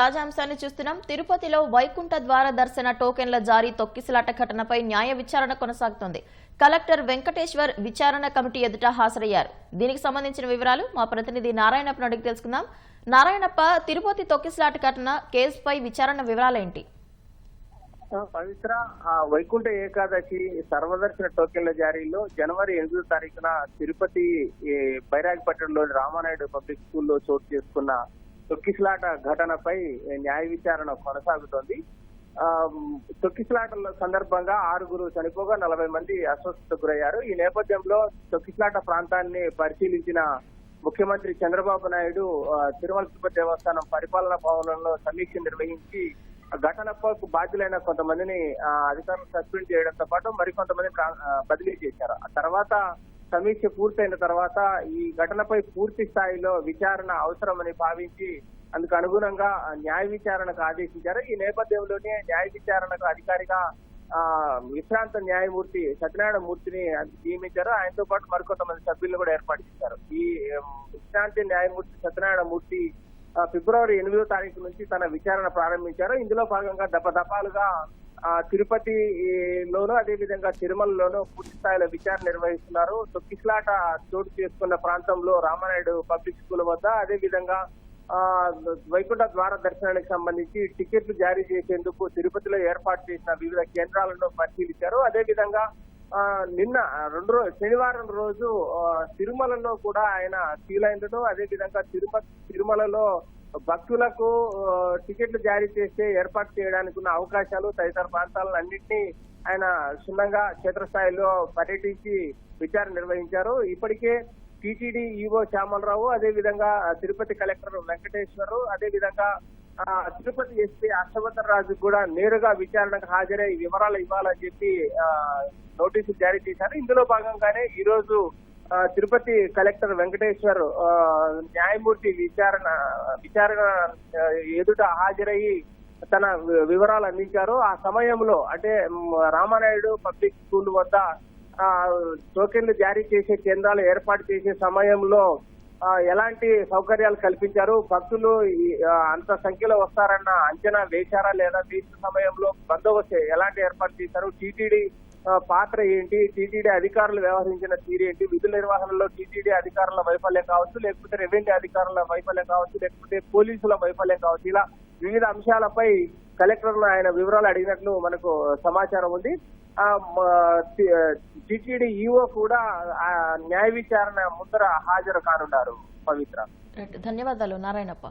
తాజా అంశాన్ని చూస్తున్నాం. తిరుపతిలో వైకుంఠ ద్వార దర్శన టోకెన్ల జారీ తొక్కిసలాట ఘటనపై న్యాయ విచారణ కొనసాగుతోంది. కలెక్టర్ వెంకటేశ్వర్ విచారణ కమిటీ ఎదుట హాజరయ్యారు. దీనికి సంబంధించిన వివరాలు మా ప్రతినిధి నారాయణప్పను అడిగి తెలుసుకుందాం. నారాయణప్ప, తిరుపతి తొక్కిసలాట ఘటన కేసుపై విచారణ వివరాలేంటి? పవిత్ర, వైకుంఠ ఏకాదశి సర్వదర్శన టోకెన్ల జారీలో జనవరి 8వ తారీఖున తిరుపతి బైరాగిపట్నంలోని రామానాయుడు పబ్లిక్ స్కూల్లో చోటు చేసుకున్న తొక్కిసలాట ఘటనపై న్యాయ విచారణ కొనసాగుతోంది. తొక్కిసలాటల సందర్భంగా 6 చనిపోగా 40 మంది అస్వస్థతకు గురయ్యారు. ఈ నేపథ్యంలో తొక్కిసలాట ప్రాంతాన్ని పరిశీలించిన ముఖ్యమంత్రి చంద్రబాబు నాయుడు తిరుమల తిరుపతి దేవస్థానం పరిపాలనా భవనంలో సమీక్ష నిర్వహించి ఘటనకు బాధ్యులైన కొంతమందిని అధికారులు సస్పెండ్ చేయడంతో పాటు మరికొంతమంది బదిలీ చేశారు. ఆ తర్వాత సమీక్ష పూర్తయిన తర్వాత ఈ ఘటనపై పూర్తి స్థాయిలో విచారణ అవసరమని భావించి అందుకు అనుగుణంగా న్యాయ విచారణకు ఆదేశించారు. ఈ నేపథ్యంలోనే న్యాయ విచారణకు అధికారిగా విశ్రాంత న్యాయమూర్తి సత్యనారాయణ మూర్తిని నియమించారు. ఆయనతో పాటు మరికొంతమంది సభ్యులను కూడా ఏర్పాటు చేశారు. ఈ విశ్రాంతి న్యాయమూర్తి సత్యనారాయణ మూర్తి ఫిబ్రవరి 8వ తారీఖు నుంచి తన విచారణ ప్రారంభించారు. ఇందులో భాగంగా దఫాలుగా తిరుపతిలోను అదేవిధంగా తిరుమలలోను పూర్తి స్థాయిలో విచారణ నిర్వహిస్తున్నారు. తొక్కిసలాట చోటు చేసుకున్న ప్రాంతంలో రామానాయుడు పబ్లిక్ స్కూల్ వద్ద అదేవిధంగా వైకుంఠ ద్వార దర్శనానికి సంబంధించి టికెట్లు జారీ చేసేందుకు తిరుపతిలో ఏర్పాటు చేసిన వివిధ కేంద్రాలను పరిశీలించారు. అదేవిధంగా నిన్న శనివారం రోజు తిరుమలలో కూడా ఆయన ఫీలైందను అదేవిధంగా తిరుమలలో భక్తులకు టికెట్లు జారీ చేస్తే ఏర్పాటు చేయడానికి ఉన్న అవకాశాలు తదితర ప్రాంతాలన్నింటినీ ఆయన క్షుణ్ణంగా క్షేత్రస్థాయిలో పర్యటించి విచారణ నిర్వహించారు. ఇప్పటికే టీటీడీ ఈవో శ్యామలరావు అదేవిధంగా తిరుపతి కలెక్టర్ వెంకటేశ్వరు అదేవిధంగా తిరుపతి ఎస్పీ హర్షవర్ధన్ రాజు కూడా నేరుగా విచారణకు హాజరై వివరాలు ఇవ్వాలని చెప్పి నోటీసులు జారీ చేశారు. ఇందులో భాగంగానే ఈ రోజు తిరుపతి కలెక్టర్ వెంకటేశ్వర్ న్యాయమూర్తి విచారణ ఎదుట హాజరయ్యి తన వివరాలు అందించారు. ఆ సమయంలో అంటే రామానాయుడు పబ్లిక్ స్కూల్ వద్ద టోకెన్లు జారీ చేసే కేంద్రాలు ఏర్పాటు చేసే సమయంలో ఎలాంటి సౌకర్యాలు కల్పించారు, భక్తులు అంత సంఖ్యలో వస్తారన్న అంచనా వేశారా లేదా, వేసిన సమయంలో బందోబస్తు ఎలాంటి ఏర్పాటు చేశారు, టీటీడీ పాత్ర ఏంటి, టీటీడీ అధికారులు వ్యవహరించిన తీరేంటి, విధుల నిర్వహణలో టీటీడీ అధికారుల వైఫల్యం కావచ్చు లేకపోతే రెవెన్యూ అధికారుల వైఫల్యం కావచ్చు లేకపోతే పోలీసుల వైఫల్యం కావచ్చు, ఇలా వివిధ అంశాలపై కలెక్టర్లు ఆయన వివరాలు అడిగినట్లు మనకు సమాచారం ఉంది. టీటీడీ ఈఓ కూడా న్యాయ విచారణ ముందర హాజరు కానున్నారు. పవిత్ర, ధన్యవాదాలు నారాయణప్ప.